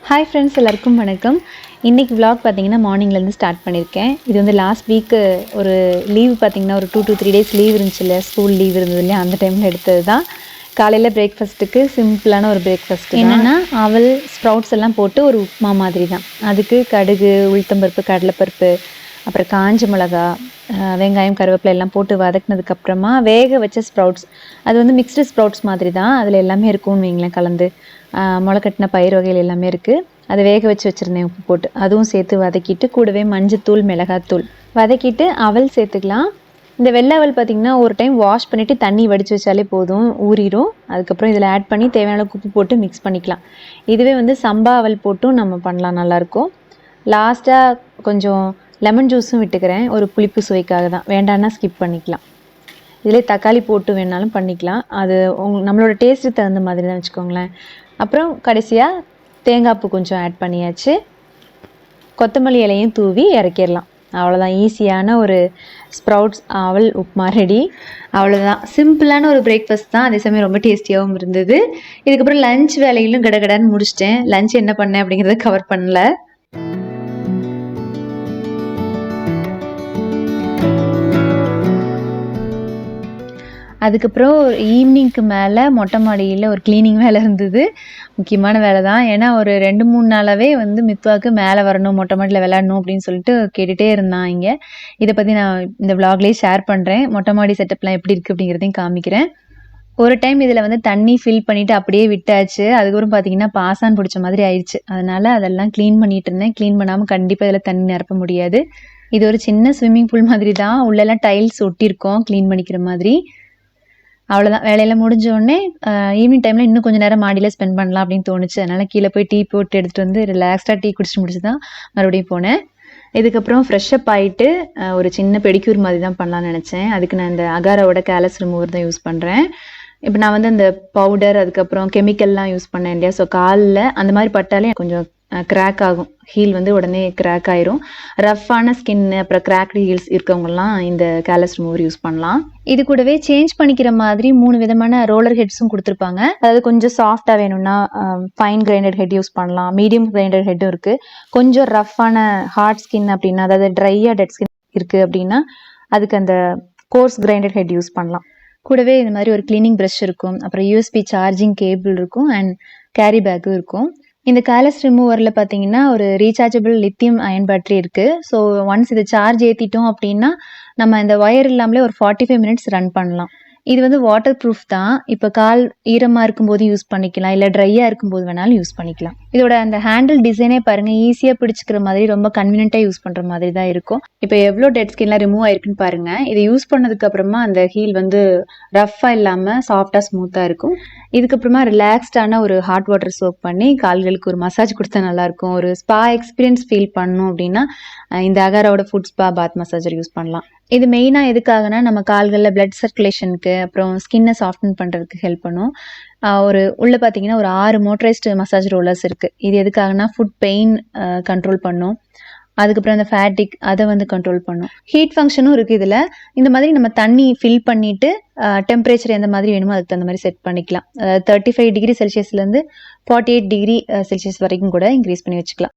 Hi friends, எல்லாருக்கும் வணக்கம். இன்றைக்கி vlog பார்த்தீங்கன்னா மார்னிங்லேருந்து ஸ்டார்ட் பண்ணியிருக்கேன். இது வந்து லாஸ்ட் வீக்கு ஒரு லீவ் பார்த்தீங்கன்னா ஒரு 2 to 3 days லீவ் இருந்துச்சு இல்லையா, ஸ்கூல் லீவ் இருந்தது இல்லையா, அந்த டைமில் எடுத்தது தான். காலையில் பிரேக்ஃபாஸ்ட்டுக்கு சிம்பிளான ஒரு பிரேக்ஃபாஸ்ட் என்னென்னா அவல் ஸ்ப்ரவுட்ஸ் எல்லாம் போட்டு ஒரு உப்புமா மாதிரி தான். அதுக்கு கடுகு, உளுத்தம்பருப்பு, கடலைப்பருப்பு, அப்புறம் காஞ்ச மிளகா, வெங்காயம், கருவேப்பிலை எல்லாம் போட்டு வதக்குனதுக்கப்புறமா வேக வச்ச ஸ்ப்ரவுட்ஸ், அது வந்து மிக்ஸ்டு ஸ்ப்ரவுட்ஸ் மாதிரி தான். அதில் எல்லாமே இருக்கும்னு வைங்களேன், கலந்து முளைக்கட்டின பயிர் வகைகள் எல்லாமே இருக்குது. அதை வேக வச்சு வச்சுருந்தேன் உப்பு போட்டு, அதுவும் சேர்த்து வதக்கிட்டு கூடவே மஞ்சத்தூள், மிளகாத்தூள் வதக்கிட்டு அவல் சேர்த்துக்கலாம். இந்த வெள்ளை அவல் பார்த்திங்கன்னா ஒரு டைம் வாஷ் பண்ணிவிட்டு தண்ணி வடித்து வச்சாலே போதும், ஊறிடும். அதுக்கப்புறம் இதில் ஆட் பண்ணி தேவையான உப்பு போட்டு மிக்ஸ் பண்ணிக்கலாம். இதுவே வந்து சம்பா அவல் போட்டும் நம்ம பண்ணலாம், நல்லாயிருக்கும். லாஸ்ட்டாக கொஞ்சம் லெமன் ஜூஸும் விட்டுக்கிறேன், ஒரு புளிப்பு சுவைக்காக தான். வேண்டான்னா ஸ்கிப் பண்ணிக்கலாம். இதிலே தக்காளி போட்டு வேணாலும் பண்ணிக்கலாம், அது நம்மளோட டேஸ்ட்டுக்கு தகுந்த மாதிரி தான் வச்சுக்கோங்களேன். அப்புறம் கடைசியாக தேங்காய் பூ கொஞ்சம் ஆட் பண்ணியாச்சு. கொத்தமல்லி இலையும் தூவி இறக்கிடலாம். அவ்வளோதான், ஈஸியான ஒரு ஸ்ப்ரவுட்ஸ் அவல் உப்புமா ரெடி. அவ்வளோதான், சிம்பிளான ஒரு பிரேக்ஃபாஸ்ட் தான், அதே சமயம் ரொம்ப டேஸ்டியாகவும் இருந்தது. இதுக்கப்புறம் லஞ்ச் வேலையிலும் கடகடான்னு முடிச்சிட்டேன். லஞ்ச் என்ன பண்ணேன் அப்படிங்கிறத கவர் பண்ணல. அதுக்கப்புறம் ஈவினிங்க்கு மேலே மொட்டை மாடியில் ஒரு க்ளீனிங் வேலை இருந்தது. முக்கியமான வேலை தான். ஏன்னா ஒரு 2-3 நாளாகவே வந்து மித்வாக்கு மேலே வரணும், மொட்டை மாடியில் விளையாடணும் அப்படின்னு சொல்லிட்டு கேட்டுகிட்டே இருந்தான். இங்கே இதை பற்றி நான் இந்த விளாக்லேயே ஷேர் பண்ணுறேன். மொட்டை மாடி செட்டப்லாம் எப்படி இருக்குது அப்படிங்கிறதையும் காமிக்கிறேன். ஒரு டைம் இதில் வந்து தண்ணி ஃபில் பண்ணிவிட்டு அப்படியே விட்டாச்சு. அதுக்கப்புறம் பார்த்தீங்கன்னா பாசான் பிடிச்ச மாதிரி ஆயிடுச்சு. அதனால் அதெல்லாம் க்ளீன் பண்ணிகிட்டு இருந்தேன். க்ளீன் பண்ணாமல் கண்டிப்பாக இதில் தண்ணி நிரப்ப முடியாது. இது ஒரு சின்ன ஸ்விம்மிங் பூல் மாதிரி தான், உள்ளெல்லாம் டைல்ஸ் ஒட்டியிருக்கோம் க்ளீன் பண்ணிக்கிற மாதிரி. அவ்வளோதான், வேலையெல்லாம் முடிஞ்சோடனே ஈவினிங் டைமில் இன்னும் கொஞ்சம் நேரம் மாடியில் ஸ்பெண்ட் பண்ணலாம் அப்படின்னு தோணுச்சு. அதனால் கீழே போய் டீ போட்டு எடுத்துகிட்டு வந்து ரிலாக்ஸ்டாக டீ குடிச்சிட்டு முடிச்சு தான் மறுபடியும் போனேன். இதுக்கப்புறம் ஃப்ரெஷ்ஷப் ஆகிட்டு ஒரு சின்ன பெடிக்யூர் மாதிரி தான் பண்ணலான்னு நினச்சேன். அதுக்கு நான் இந்த அகாராவோட கேலஸ் ரிமூவர் தான் யூஸ் பண்ணுறேன். இப்போ நான் வந்து அந்த பவுடர் அதுக்கப்புறம் கெமிக்கல்லாம் யூஸ் பண்ணேன் இல்லையா, ஸோ காலில் அந்த மாதிரி பட்டாலே கொஞ்சம் கிராக் ஆகும், ஹீல் வந்து உடனே கிராக் ஆயிரும். ரஃப்பான ஸ்கின் அப்புறம் கிராக்டு ஹீல்ஸ் இருக்கவங்கலாம் இந்த கேலஸ் ரிமூவர் யூஸ் பண்ணலாம். இது கூடவே சேஞ்ச் பண்ணிக்கிற மாதிரி 3 விதமான ரோலர் ஹெட்ஸும் கொடுத்துருப்பாங்க. அதாவது கொஞ்சம் சாஃப்டாக வேணும்னா ஃபைன் கிரைண்டட் ஹெட் யூஸ் பண்ணலாம், மீடியம் கிரைண்டட் ஹெட்டும் இருக்குது. கொஞ்சம் ரஃப்பான ஹார்ட் ஸ்கின் அப்படின்னா, அதாவது ட்ரையாக டெட் ஸ்கின் இருக்குது அப்படின்னா அதுக்கு அந்த கோர்ஸ் கிரைண்டட் ஹெட் யூஸ் பண்ணலாம். கூடவே இந்த மாதிரி ஒரு கிளீனிங் ப்ரஷ் இருக்கும், அப்புறம் யூஎஸ்பி சார்ஜிங் கேபிள் இருக்கும், அண்ட் கேரி பேக்கும் இருக்கும். இந்த கேலஸ் ரிமூவரில் பார்த்தீங்கன்னா ஒரு ரீசார்ஜபிள் லித்தியம் அயன் பேட்டரி இருக்குது. ஸோ ஒன்ஸ் இதை சார்ஜ் ஏற்றிட்டோம் அப்படின்னா நம்ம இந்த ஒயர் இல்லாமலே ஒரு 45 minutes ரன் பண்ணலாம். இது வந்து வாட்டர் ப்ரூஃப் தான். இப்போ கால் ஈரமாக இருக்கும்போது யூஸ் பண்ணிக்கலாம், இல்லை ட்ரையாக இருக்கும்போது வேணாலும் யூஸ் பண்ணிக்கலாம். இதோட அந்த ஹேண்டில் டிசைனே பாருங்கள், ஈஸியாக பிடிச்சிக்கிற மாதிரி ரொம்ப கன்வீனியண்ட்டாக யூஸ் பண்ணுற மாதிரி தான் இருக்கும். இப்போ எவ்வளோ டெட் ஸ்கின்லாம் ரிமூவ் ஆயிருக்குன்னு பாருங்கள். இதை யூஸ் பண்ணதுக்கப்புறமா அந்த ஹீல் வந்து ரஃப்பாக இல்லாமல் சாஃப்டாக ஸ்மூத்தாக இருக்கும். இதுக்கப்புறமா ரிலாக்ஸ்டான ஒரு ஹாட் வாட்டர் சோக் பண்ணி கால்களுக்கு ஒரு மசாஜ் கொடுத்தா நல்லாயிருக்கும். ஒரு ஸ்பா எக்ஸ்பீரியன்ஸ் ஃபீல் பண்ணணும் அப்படின்னா இந்த அகாராவோட ஃபுட் ஸ்பா பாத் மசாஜர் யூஸ் பண்ணலாம். இது மெயினாக எதுக்காகனா நம்ம கால்களில் பிளட் சர்க்குலேஷனுக்கு அப்புறம் ஸ்கின்னை சாஃப்டன் பண்ணுறதுக்கு ஹெல்ப் பண்ணும். உள்ளே பார்த்தீங்கன்னா ஒரு 6 மோட்டரைஸ்டு மசாஜ் ரோலர்ஸ் இருக்குது. இது எதுக்காகனா ஃபுட் பெயின் கண்ட்ரோல் பண்ணும், அதுக்கப்புறம் அந்த ஃபேட்டிக் அதை வந்து கண்ட்ரோல் பண்ணும். ஹீட் ஃபங்க்ஷனும் இருக்குது இதில். இந்த மாதிரி நம்ம தண்ணி ஃபில் பண்ணிவிட்டு டெம்பரேச்சர் எந்த மாதிரி வேணுமோ அதுக்கு தகுந்த மாதிரி செட் பண்ணிக்கலாம். அதாவது 35 degree செல்சியஸ்லேருந்து 48 degree செல்சியஸ் வரைக்கும் கூட இன்க்ரீஸ் பண்ணி வச்சுக்கலாம்.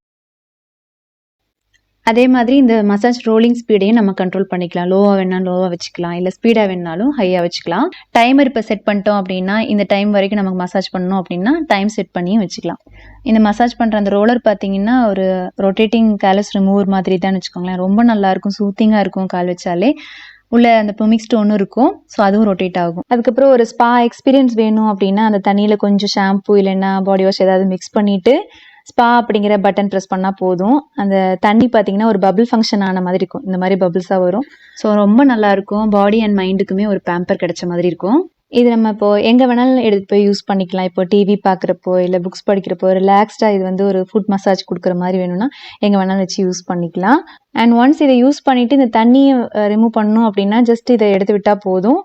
அதே மாதிரி இந்த மசாஜ் ரோலிங் ஸ்பீடையும் நம்ம கண்ட்ரோல் பண்ணிக்கலாம். லோவாக வேணாலும் லோவாக வச்சுக்கலாம், இல்லை ஸ்பீடாக வேணாலும் ஹையாக வச்சுக்கலாம். டைமர் இப்போ செட் பண்ணிட்டோம் அப்படின்னா இந்த டைம் வரைக்கும் நமக்கு மசாஜ் பண்ணணும் அப்படின்னா டைம் செட் பண்ணியும் வச்சுக்கலாம். இந்த மசாஜ் பண்ணுற அந்த ரோலர் பார்த்தீங்கன்னா ஒரு ரொட்டேட்டிங் கேலஸ் ரிமூவர் மாதிரி தான் வச்சுக்கோங்களேன். ரொம்ப நல்லாயிருக்கும், சூத்திங்காக இருக்கும். கால் வச்சாலே உள்ள அந்த பொமிக் ஸ்டோனும் இருக்கும், ஸோ அதுவும் ரொட்டேட் ஆகும். அதுக்கப்புறம் ஒரு ஸ்பா எக்ஸ்பீரியன்ஸ் வேணும் அப்படின்னா அந்த தண்ணியில் கொஞ்சம் ஷாம்பு இல்லைன்னா பாடி வாஷ் ஏதாவது மிக்ஸ் பண்ணிவிட்டு ஸ்பா அப்படிங்கிற பட்டன் ப்ரெஸ் பண்ணால் போதும். அந்த தண்ணி பார்த்தீங்கன்னா ஒரு பபிள் ஃபங்க்ஷன் ஆன மாதிரி இருக்கும், இந்த மாதிரி பபிள்ஸாக வரும். ஸோ ரொம்ப நல்லாயிருக்கும், பாடி அண்ட் மைண்டுக்குமே ஒரு பேம்பர் கிடைச்ச மாதிரி இருக்கும். இது நம்ம இப்போது எங்கே வேணாலும் எடுத்து போய் யூஸ் பண்ணிக்கலாம். இப்போ டிவி பார்க்குறப்போ இல்லை புக்ஸ் படிக்கிறப்போ ரிலாக்ஸ்டாக இது வந்து ஒரு ஃபுட் மசாஜ் கொடுக்குற மாதிரி வேணும்னா எங்கே வேணாலும் வச்சு யூஸ் பண்ணிக்கலாம். அண்ட் ஒன்ஸ் இதை யூஸ் பண்ணிவிட்டு இந்த தண்ணியை ரிமூவ் பண்ணணும் அப்படின்னா ஜஸ்ட் இதை எடுத்து விட்டால் போதும்,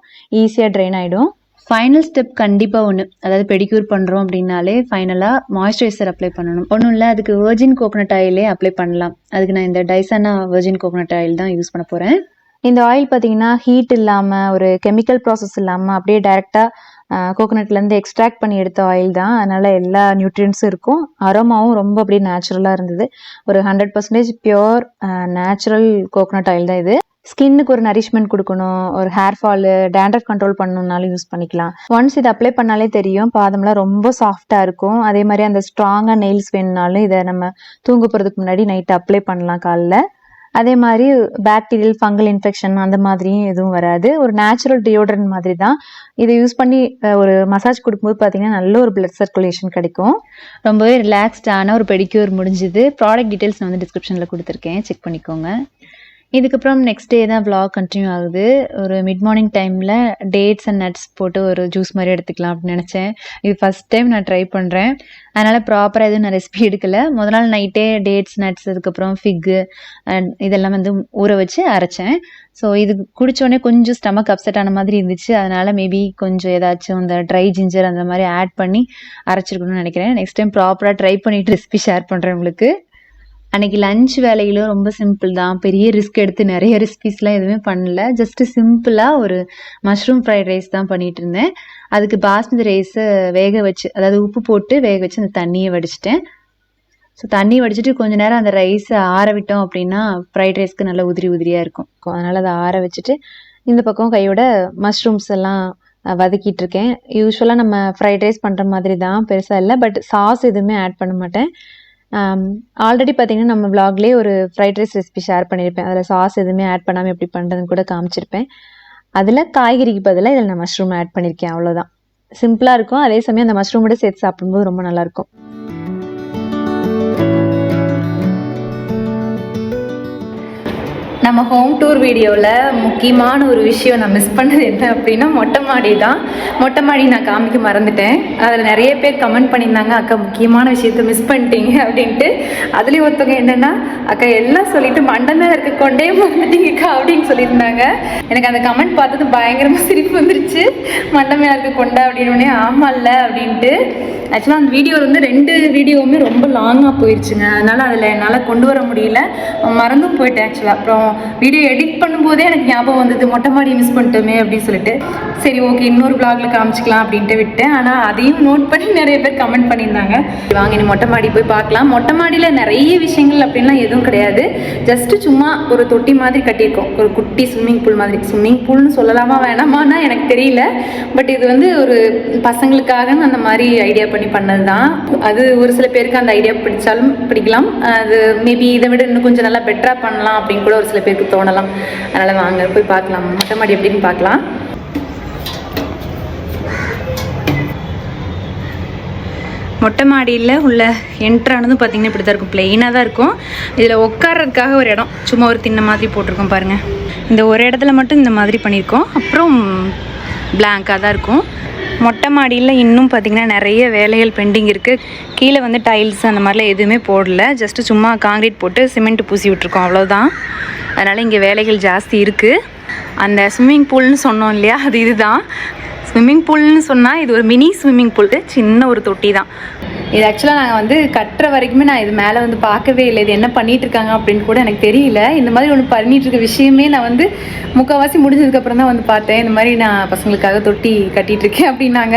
ஈஸியாக ட்ரைன் ஆகிடும். ஃபைனல் ஸ்டெப் கண்டிப்பாக ஒன்று, அதாவது பெடிக்யூர் பண்ணுறோம் அப்படின்னாலே ஃபைனலாக மாய்ஸ்சரைசர் அப்ளை பண்ணணும். ஒன்றும் இல்லை, அதுக்கு வெர்ஜின் கோகோனட் ஆயிலே அப்ளை பண்ணலாம். அதுக்கு நான் இந்த டைசனா வெர்ஜின் கோகோனட் ஆயில் தான் யூஸ் பண்ண போகிறேன். இந்த ஆயில் பார்த்தீங்கன்னா ஹீட் இல்லாமல் ஒரு கெமிக்கல் ப்ராசஸ் இல்லாமல் அப்படியே டைரெக்டாக கோகோனட்லேருந்து எக்ஸ்ட்ராக்ட் பண்ணி எடுத்த ஆயில் தான். அதனால் எல்லா நியூட்ரியன்ஸும் இருக்கும். அரோமாவும் ரொம்ப அப்படியே நேச்சுரலாக இருந்தது. ஒரு 100% பியோர் நேச்சுரல் கோகோனட் ஆயில் தான் இது. ஸ்கின்னுக்கு ஒரு நரிஷ்மெண்ட் கொடுக்கணும், ஒரு ஹேர் ஃபாலு, டேண்ட்ரஃப் கண்ட்ரோல் பண்ணணுன்னாலும் யூஸ் பண்ணிக்கலாம். ஒன்ஸ் இதை அப்ளை பண்ணாலே தெரியும், பாதம்லாம் ரொம்ப சாஃப்டாக இருக்கும். அதே மாதிரி அந்த ஸ்ட்ராங்காக நெயில்ஸ் வேணுனாலும் இதை நம்ம தூங்க போகிறதுக்கு முன்னாடி நைட்டு அப்ளை பண்ணலாம் காலைல. அதே மாதிரி பாக்டீரியல் ஃபங்கல் இன்ஃபெக்ஷன் அந்த மாதிரியும் எதுவும் வராது. ஒரு நேச்சுரல் டியோட்ரண்ட் மாதிரி தான். இதை யூஸ் பண்ணி ஒரு மசாஜ் கொடுக்கும்போது பார்த்தீங்கன்னா நல்ல ஒரு பிளட் சர்க்குலேஷன் கிடைக்கும். ரொம்பவே ரிலாக்ஸ்டான ஒரு பெடிக்யூர் முடிஞ்சுது. ப்ராடக்ட் டீட்டெயில்ஸ் நான் வந்து டிஸ்கிரிப்ஷனில் கொடுத்துருக்கேன், செக் பண்ணிக்கோங்க. இதுக்கப்புறம் நெக்ஸ்ட் டே தான் vlog கண்டினியூ ஆகுது. ஒரு மிட் மார்னிங் டைமில் டேட்ஸ் அண்ட் நட்ஸ் போட்டு ஒரு ஜூஸ் மாதிரி எடுத்துக்கலாம் அப்படின்னு நினச்சேன். இது ஃபஸ்ட் டைம் நான் ட்ரை பண்ணுறேன். அதனால் ப்ராப்பராக எதுவும் நான் ரெசிபி எடுக்கலை. முதல் நாள் நைட்டே டேட்ஸ் நட்ஸ் அதுக்கப்புறம் ஃபிக்கு இதெல்லாம் வந்து ஊற வச்சு அரைச்சேன். ஸோ இது குடித்தோடனே கொஞ்சம் ஸ்டமக் அப்செட் ஆன மாதிரி இருந்துச்சு. அதனால் மேபி கொஞ்சம் ஏதாச்சும் இந்த ட்ரை ஜிஞ்சர் அந்த மாதிரி ஆட் பண்ணி அரைச்சிருக்கணும்னு நினைக்கிறேன். நெக்ஸ்ட் டைம் ப்ராப்பராக ட்ரை பண்ணிவிட்டு ரெசிபி ஷேர் பண்ணுறேன் உங்களுக்கு. அன்றைக்கி லஞ்ச் வேலையிலும் ரொம்ப சிம்பிள் தான். பெரிய ரிஸ்க் எடுத்து நிறைய ரெசிபிஸ்லாம் எதுவுமே பண்ணல. ஜஸ்ட்டு சிம்பிளாக ஒரு மஷ்ரூம் ஃப்ரைட் ரைஸ் தான் பண்ணிகிட்டு இருந்தேன். அதுக்கு பாஸ்மதி ரைஸை வேக வச்சு, அதாவது உப்பு போட்டு வேக வச்சு அந்த தண்ணியை வடிச்சிட்டேன். ஸோ தண்ணி வடிச்சிட்டு கொஞ்சம் நேரம் அந்த ரைஸை ஆற விட்டோம் அப்படின்னா ஃப்ரைட் ரைஸ்க்கு நல்லா உதிரி உதிரியாக இருக்கும். அதனால் அதை ஆற வச்சுட்டு இந்த பக்கம் கையோட மஷ்ரூம்ஸ் எல்லாம் வதக்கிட்டு இருக்கேன். யூஸ்வலாக நம்ம ஃப்ரைட் ரைஸ் பண்ணுற மாதிரி தான், பெருசாக இல்லை. பட் சாஸ் எதுவுமே ஆட் பண்ண மாட்டேன். ஆல்ரெடி பார்த்தீங்கன்னா நம்ம vlogலேயே ஒரு ஃப்ரைட் ரைஸ் ரெசிபி ஷேர் பண்ணியிருப்பேன். அதில் சாஸ் எதுவுமே ஆட் பண்ணாமல் எப்படி பண்ணுறதுன்னு கூட காமிச்சிருப்பேன். அதில் காய்கறிக்கு பதிலாக இதில் நான் மஷ்ரூம் ஆட் பண்ணியிருக்கேன். அவ்வளோதான், சிம்பிளாக இருக்கும். அதே சமயம் அந்த மஷ்ரூமோட சேர்த்து சாப்பிடும்போது ரொம்ப நல்லாயிருக்கும். நம்ம ஹோம் டூர் வீடியோவில் முக்கியமான ஒரு விஷயம் நான் மிஸ் பண்ணது என்ன அப்படின்னா மொட்டை மாடி தான். மொட்டை மாடி நான் காமிக்க மறந்துட்டேன். அதில் நிறைய பேர் கமெண்ட் பண்ணியிருந்தாங்க, அக்கா முக்கியமான விஷயத்த மிஸ் பண்ணிட்டீங்க அப்படின்ட்டு. அதுலேயும் ஒருத்தவங்க என்னென்னா, அக்கா எல்லாம் சொல்லிட்டு மண்டை மேலே இருக்க கொண்டே மறந்துட்டீங்கக்கா அப்படின்னு சொல்லியிருந்தாங்க. எனக்கு அந்த கமெண்ட் பார்த்தது பயங்கரமாக சிரிப்பு வந்துருச்சு. மண்டை மேலே இருக்க கொண்டா அப்படின்னே ஆமாம் இல்லை அப்படின்ட்டு. ஆக்சுவலாக அந்த வீடியோ வந்து 2 வீடியோவுமே ரொம்ப லாங்காக போயிடுச்சுங்க. அதனால் அதில் என்னால் கொண்டு வர முடியல, மறந்தும் போயிட்டேன் ஆக்சுவலாக. அப்புறம் வீடியோ எடிட் பண்ணும்போதே எனக்கு ஞாபகம் வந்தது, மொட்டை மாடி மிஸ் பண்ணிட்டோமே அப்படின்னு சொல்லிட்டு. சரி ஓகே, இன்னொரு vlogல காமிச்சிக்கலாம் அப்படின்ட்டு விட்டேன். ஆனால் அதையும் நோட் பண்ணி நிறைய பேர் கமெண்ட் பண்ணியிருந்தாங்க. வாங்க இனி மொட்டை மாடி போய் பார்க்கலாம். மொட்டை மாடியில் நிறைய விஷயங்கள் அப்படின்லாம் எதுவும் கிடையாது. ஜஸ்ட்டு சும்மா ஒரு தொட்டி மாதிரி கட்டியிருக்கோம், ஒரு குட்டி ஸ்விம்மிங் பூல் மாதிரி. ஸ்விம்மிங் பூல்னு சொல்லலாமா வேணாமான்னா எனக்கு தெரியல. பட் இது வந்து ஒரு பசங்களுக்காக அந்த மாதிரி ஐடியா பண்ணி பண்ணது தான். அது ஒரு சில பேருக்கு அந்த ஐடியா பிடிச்சாலும் பிடிக்கலாம். அது மேபி இதை விட இன்னும் கொஞ்சம் நல்லா பெட்டராக பண்ணலாம் அப்படின்னு கூட ஒரு சில பேருக்கு தோணலாம். அதனால் வாங்க போய் பார்க்கலாம் மொட்டை மாடி எப்படின்னு பார்க்கலாம். மொட்டை மாடியில் உள்ள என்ட்ரானதும் பார்த்திங்கன்னா இப்படி தான் இருக்கும், பிளெயினாக தான் இருக்கும். இதில் உட்கார்றதுக்காக ஒரு இடம் சும்மா ஒரு திண்ணை மாதிரி போட்டிருக்கோம் பாருங்கள். இந்த ஒரு இடத்துல மட்டும் இந்த மாதிரி பண்ணியிருக்கோம், அப்புறம் பிளாங்காக தான் இருக்கும். மொட்டை மாடியில் இன்னும் பார்த்திங்கன்னா நிறைய வேலைகள் பெண்டிங் இருக்குது. கீழே வந்து டைல்ஸ் அந்த மாதிரிலாம் எதுவுமே போடல, ஜஸ்ட்டு சும்மா காங்கிரீட் போட்டு சிமெண்ட் பூசி விட்ருக்கோம், அவ்வளோதான். அதனால் இங்கே வேலைகள் ஜாஸ்தி இருக்குது. அந்த ஸ்விம்மிங் பூல்னு சொன்னோம் இல்லையா, அது இதுதான். ஸ்விம்மிங் பூல்னு சொன்னால் இது ஒரு மினி ஸ்விம்மிங் பூல், சின்ன ஒரு தொட்டி தான். இது ஆக்சுவலாக நாங்கள் வந்து கட்டுற வரைக்குமே நான் இது மேலே வந்து பார்க்கவே இல்லை, இது என்ன பண்ணிகிட்ருக்காங்க அப்படின்னு கூட எனக்கு தெரியல. இந்த மாதிரி ஒன்று பண்ணிகிட்ருக்க விஷயமே நான் வந்து முக்கால்வாசி முடிஞ்சதுக்கப்புறம் தான் வந்து பார்த்தேன். இந்த மாதிரி நான் பசங்களுக்காக தொட்டி கட்டிகிட்ருக்கேன் அப்படின்னாங்க.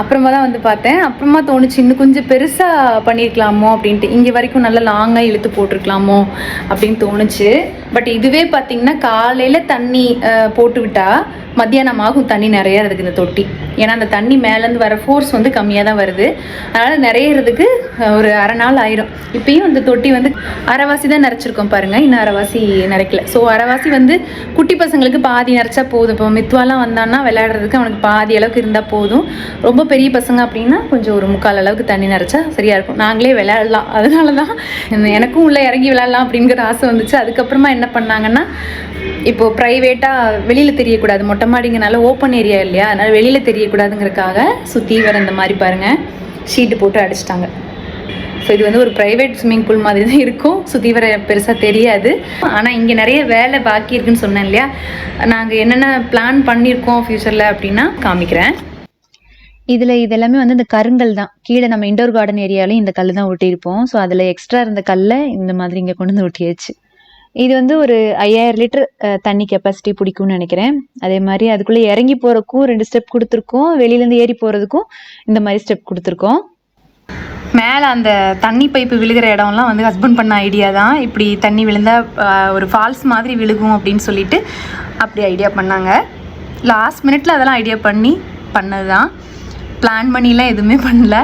அப்புறமா தான் வந்து பார்த்தேன். அப்புறமா தோணுச்சு இன்னும் கொஞ்சம் பெருசாக பண்ணியிருக்கலாமோ அப்படின்ட்டு, இங்கே வரைக்கும் நல்லா லாங்காக இழுத்து போட்டிருக்கலாமோ அப்படின்னு தோணுச்சு. பட் இதுவே பார்த்திங்கன்னா காலையில் தண்ணி போட்டு விட்டால் மத்தியானம் ஆகும் தண்ணி நிறையறதுக்கு இந்த தொட்டி. ஏன்னா அந்த தண்ணி மேலேருந்து வர ஃபோர்ஸ் வந்து கம்மியாக தான் வருது. அதனால் நிறையறதுக்கு ஒரு அரை நாள் ஆயிரும். இப்பயும் அந்த தொட்டி வந்து அரைவாசி தான் நிறைச்சிருக்கோம் பாருங்கள், இன்னும் அரைவாசி நிறைக்கல. ஸோ அரைவாசி வந்து குட்டி பசங்களுக்கு பாதி நிறைச்சா போதும். இப்போ மித்வாலாம் வந்தான்னா விளையாடுறதுக்கு அவனுக்கு பாதி அளவுக்கு இருந்தால் போதும். ரொம்ப பெரிய பசங்க அப்படின்னா கொஞ்சம் ஒரு 3/4 அளவுக்கு தண்ணி நிறைச்சா சரியாக இருக்கும். நாங்களே விளையாடலாம், அதனால தான் எனக்கும் உள்ளே இறங்கி விளையாடலாம் அப்படிங்கிற ஆசை வந்துச்சு. அதுக்கப்புறமா என்ன பண்ணாங்கன்னா, இப்போது ப்ரைவேட்டாக வெளியில் தெரியக்கூடாது, மொட்டை மாடிங்கனால ஓப்பன் ஏரியா இல்லையா, அதனால் வெளியில் தெரியக்கூடாதுங்கிறதுக்காக சுற்றி வர இந்த மாதிரி பாருங்கள் ஷீட்டு போட்டு அடிச்சிட்டாங்க. ஸோ இது வந்து ஒரு ப்ரைவேட் ஸ்விம்மிங் பூல் மாதிரி தான் இருக்கும், சுற்றி வர பெருசாக தெரியாது. ஆனால் இங்கே நிறைய வேலை பாக்கி இருக்குதுன்னு சொன்னேன் இல்லையா, நாங்கள் என்னென்ன பிளான் பண்ணியிருக்கோம் ஃப்யூச்சரில் அப்படின்னா காமிக்கிறேன். இதில் இதெல்லாமே வந்து இந்த கருங்கல் தான். கீழே நம்ம இண்டோர் கார்டன் ஏரியாலையும் இந்த கல் தான் ஒட்டியிருப்போம். ஸோ அதில் எக்ஸ்ட்ரா இருந்த கல்லை இந்த மாதிரி இங்கே கொண்டு வந்து ஒட்டியாச்சு. இது வந்து ஒரு 5000 லிட்டர் தண்ணி கெப்பாசிட்டி பிடிக்கும்னு நினைக்கிறேன். அதே மாதிரி அதுக்குள்ளே இறங்கி போகிறக்கும் 2 ஸ்டெப் கொடுத்துருக்கோம், வெளியிலேருந்து ஏறி போகிறதுக்கும் இந்த மாதிரி ஸ்டெப் கொடுத்துருக்கோம். மேலே அந்த தண்ணி பைப்பு விழுகிற இடம்லாம் வந்து ஹஸ்பண்ட் பண்ண ஐடியா தான். இப்படி தண்ணி விழுந்தால் ஒரு ஃபால்ஸ் மாதிரி விழுகும் அப்படின்னு சொல்லிட்டு அப்படி ஐடியா பண்ணாங்க. லாஸ்ட் மினிட்ல அதெல்லாம் ஐடியா பண்ணது தான், பிளான் பண்ணிலாம் எதுவுமே பண்ணல.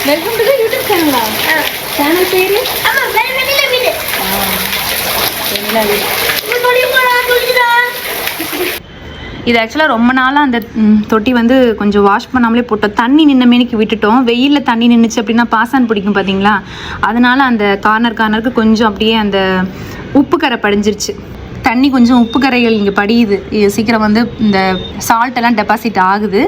வெல்கம் டு தி யூடியூப் சேனலா? சேனல் பேரு இது ஆக்சுவலாக ரொம்ப நாளாக அந்த தொட்டி வந்து கொஞ்சம் வாஷ் பண்ணாமலே போட்டோம். தண்ணி நின்ன மேனிக்கு விட்டுட்டோம். வெயிலில் தண்ணி நின்றுச்சு அப்படின்னா பாசான் பிடிக்கும் பார்த்தீங்களா, அதனால அந்த கார்னருக்கு கொஞ்சம் அப்படியே அந்த உப்பு கரை படிஞ்சிருச்சு. தண்ணி கொஞ்சம் உப்பு கரைகள் இங்கே படியுது, சீக்கிரம் வந்து இந்த சால்ட் எல்லாம் டெபாசிட் ஆகுது.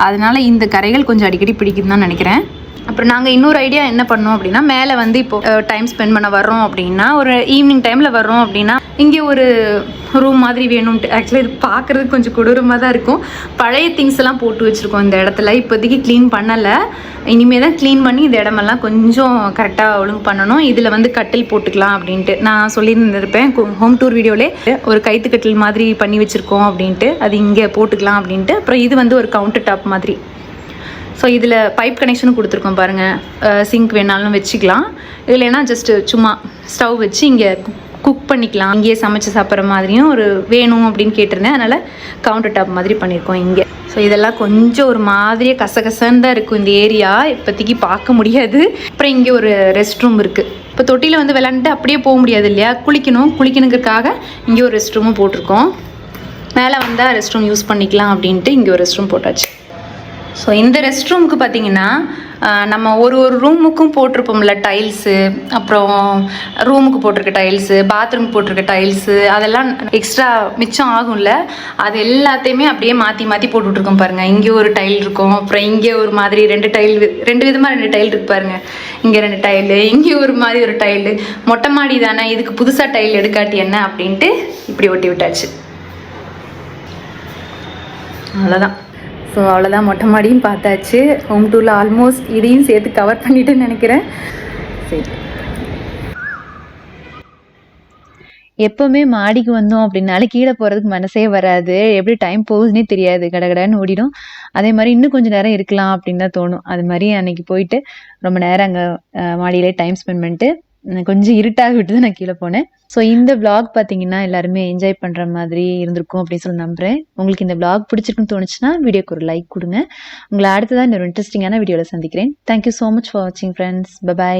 அதனால இந்த கரைகள் கொஞ்சம் அடிக்கடி பிடிக்குதுன்னு தான் நினைக்கிறேன். அப்புறம் நாங்கள் இன்னொரு ஐடியா என்ன பண்ணோம் அப்படின்னா, மேலே வந்து இப்போது டைம் ஸ்பெண்ட் பண்ண வர்றோம் அப்படின்னா, ஒரு ஈவினிங் டைமில் வர்றோம் அப்படின்னா இங்கே ஒரு ரூம் மாதிரி வேணும்ன்ட்டு. ஆக்சுவலாக இது பார்க்குறதுக்கு கொஞ்சம் கொடூரமாக தான் இருக்கும். பழைய திங்ஸ் எல்லாம் போட்டு வச்சுருக்கோம் இந்த இடத்துல. இப்போதைக்கு க்ளீன் பண்ணலை, இனிமேல் தான் க்ளீன் பண்ணி இந்த இடமெல்லாம் கொஞ்சம் கரெக்டாக ஒழுங்கு பண்ணணும். இதில் வந்து கட்டில் போட்டுக்கலாம் அப்படின்ட்டு நான் சொல்லியிருந்திருப்பேன் ஹோம் டூர் வீடியோவிலே. ஒரு கைத்து கட்டில் மாதிரி பண்ணி வச்சுருக்கோம் அப்படின்ட்டு, அது இங்கே போட்டுக்கலாம் அப்படின்ட்டு. அப்புறம் இது வந்து ஒரு கவுண்டர் டாப் மாதிரி. ஸோ இதில் பைப் கனெக்ஷனும் கொடுத்துருக்கோம் பாருங்கள். சிங்க் வேணாலும் வச்சுக்கலாம், இல்லைன்னா ஜஸ்ட்டு சும்மா ஸ்டவ் வச்சு இங்கே குக் பண்ணிக்கலாம். இங்கேயே சமைச்சு சாப்பிட்ற மாதிரியும் ஒரு வேணும் அப்படின்னு கேட்டிருந்தேன், அதனால் கவுண்டர் டாப் மாதிரி பண்ணியிருக்கோம் இங்கே. ஸோ இதெல்லாம் கொஞ்சம் ஒரு மாதிரியே கசகசன்னு தான் இருக்கும் இந்த ஏரியா, இப்போதைக்கு பார்க்க முடியாது. அப்புறம் இங்கே ஒரு ரெஸ்ட் ரூம் இருக்குது. இப்போ தொட்டியில் வந்து விளாண்டுட்டு அப்படியே போக முடியாது இல்லையா, குளிக்கணுங்கிறதுக்காக இங்கே ஒரு ரெஸ்ட் ரூமும் போட்டிருக்கோம். மேலே வந்தால் ரெஸ்ட் ரூம் யூஸ் பண்ணிக்கலாம் அப்படின்ட்டு இங்கே ஒரு ரெஸ்ட் ரூம் போட்டாச்சு. ஸோ இந்த ரெஸ்ட் ரூமுக்கு பார்த்தீங்கன்னா நம்ம ஒரு ரூமுக்கும் போட்டிருப்போம்ல டைல்ஸு, அப்புறம் ரூமுக்கு போட்டிருக்க டைல்ஸு, பாத்ரூமுக்கு போட்டிருக்க டைல்ஸு, அதெல்லாம் எக்ஸ்ட்ரா மிச்சம் ஆகும்ல, அது எல்லாத்தையுமே அப்படியே மாற்றி போட்டுட்ருக்கோம் பாருங்கள். இங்கே ஒரு டைல் இருக்கும், அப்புறம் இங்கே ஒரு மாதிரி ரெண்டு விதமாக 2 டைல் இருக்கு பாருங்கள். இங்கே 2 டைலு, இங்கே ஒரு மாதிரி ஒரு டைலு. மொட்டை மாடி தானே, இதுக்கு புதுசாக டைல் எடுக்காட்டி என்ன அப்படின்ட்டு இப்படி ஒட்டி விட்டாச்சு. அவ்வளோதான். ஸோ அவ்வளோதான், மொட்டை மாடியும் பார்த்தாச்சு. ஹோம் டூரில் ஆல்மோஸ்ட் இதையும் சேர்த்து கவர் பண்ணிவிட்டுன்னு நினைக்கிறேன். சரி, எப்போவுமே மாடிக்கு வந்தோம் அப்படின்னாலே கீழே போகிறதுக்கு மனசே வராது. எப்படி டைம் போகுதுன்னே தெரியாது, கடகடன்னு ஓடிடும். அதே மாதிரி இன்னும் கொஞ்சம் நேரம் இருக்கலாம் அப்படின்னு தான் தோணும். அது மாதிரி அன்றைக்கி போயிட்டு ரொம்ப நேரம் அங்கே மாடியிலே டைம் ஸ்பெண்ட் பண்ணிட்டு கொஞ்சம் இருட்டாக விட்டு தான் நான் கீழே போனேன். ஸோ இந்த விளாக் பார்த்தீங்கன்னா எல்லாருமே என்ஜாய் பண்ணுற மாதிரி இருந்திருக்கும் அப்படின்னு சொல்லி நம்புகிறேன். உங்களுக்கு இந்த விளாக் பிடிச்சிருக்குன்னு தோணுச்சுன்னா வீடியோக்கு ஒரு லைக் கொடுங்க. உங்களை அடுத்ததான் ஒரு இன்ட்ரெஸ்டிங்கான வீடியோவில் சந்திக்கிறேன். தேங்க்யூ ஸோ மச் ஃபார் வாட்சிங் ஃப்ரெண்ட்ஸ். பை.